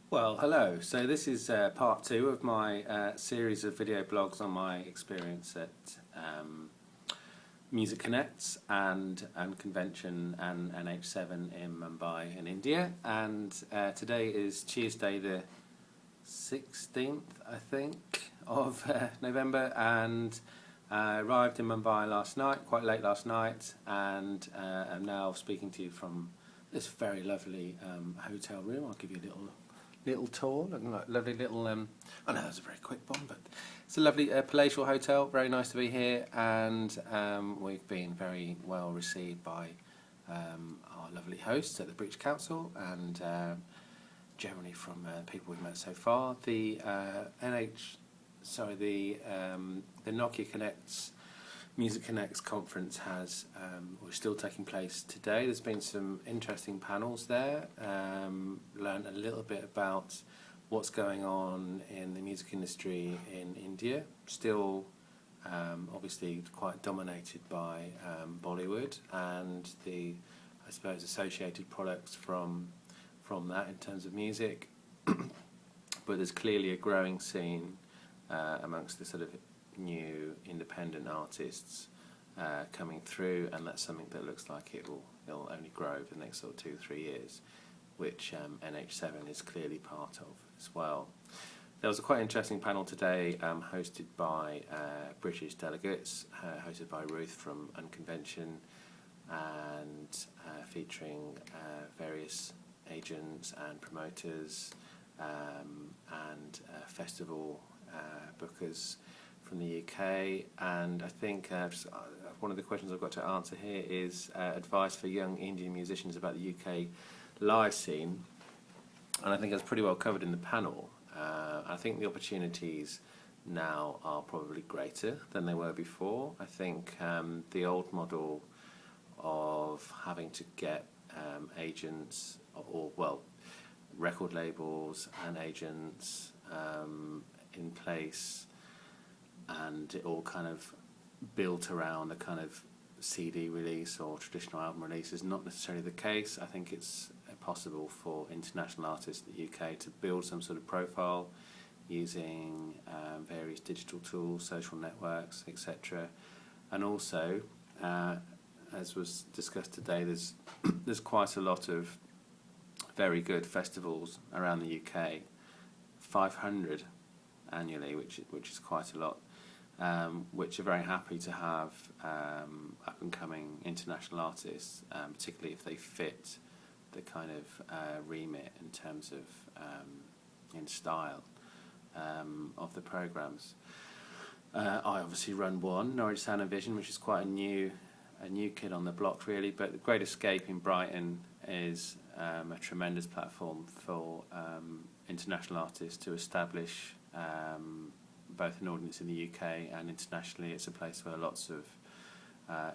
Well, hello. So this is part two of my series of video blogs on my experience at Music Connects and Convention and NH7 in Mumbai in India. And today is Tuesday the 16th, I think, of November, and I arrived in Mumbai last night, quite late last night, and I'm now speaking to you from this very lovely hotel room. I'll give you a little tour, looking like lovely little. I know that was a very quick one, but it's a lovely palatial hotel. Very nice to be here, and we've been very well received by our lovely hosts at the British Council, and generally from people we've met so far. The Nokia Connects Music Connects conference has was still taking place today. There's been some interesting panels there. Learned a little bit about what's going on in the music industry in India. Still, obviously, quite dominated by Bollywood and the, I suppose, associated products from that in terms of music. But there's clearly a growing scene amongst the sort of new independent artists coming through, and that's something that looks like it'll only grow over the next sort of 2-3 years, which NH7 is clearly part of as well. There was a quite interesting panel today hosted by British delegates, hosted by Ruth from Unconvention, and featuring various agents and promoters and festival bookers from the UK. And I think one of the questions I've got to answer here is advice for young Indian musicians about the UK live scene, and I think that's pretty well covered in the panel. I think the opportunities now are probably greater than they were before. I think the old model of having to get agents or record labels and agents in place, and it all kind of built around a kind of CD release or traditional album release is not necessarily the case. I think it's possible for international artists in the UK to build some sort of profile using various digital tools, social networks, etc. And also, as was discussed today, there's quite a lot of very good festivals around the UK, 500 annually, which is quite a lot. Which are very happy to have up-and-coming international artists, particularly if they fit the kind of remit in terms of in style of the programmes. I obviously run one, Norwich Sound and Vision, which is quite a new kid on the block really, but the Great Escape in Brighton is a tremendous platform for international artists to establish both an audience in the UK and internationally. It's a place where lots of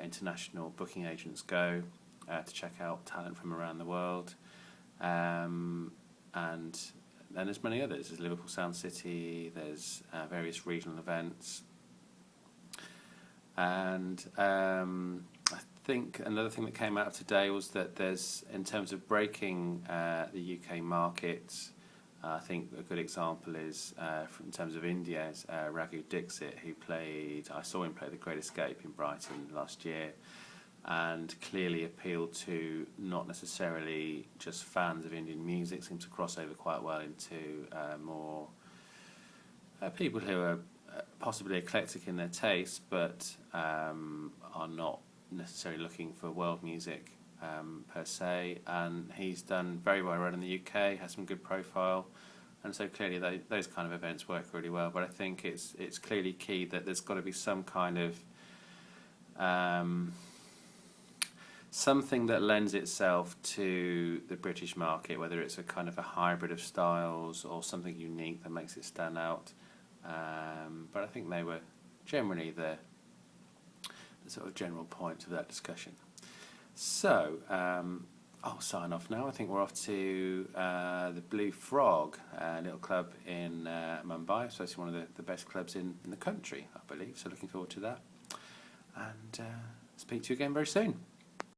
international booking agents go to check out talent from around the world, and then there's many others. There's Liverpool Sound City, there's various regional events, and I think another thing that came out today was that there's, in terms of breaking the UK market, I think a good example is, in terms of India, is Raghu Dixit, I saw him play the Great Escape in Brighton last year, and clearly appealed to not necessarily just fans of Indian music, seems to cross over quite well into more people who are possibly eclectic in their tastes, but are not necessarily looking for world music per se, and he's done very well around in the UK, has some good profile, and so clearly those kind of events work really well. But I think it's clearly key that there's got to be some kind of something that lends itself to the British market, whether it's a kind of a hybrid of styles or something unique that makes it stand out. But I think they were generally the sort of general point of that discussion. So, I'll sign off now. I think we're off to the Blue Frog, a little club in Mumbai. It's actually one of the best clubs in the country, I believe. So looking forward to that. And speak to you again very soon.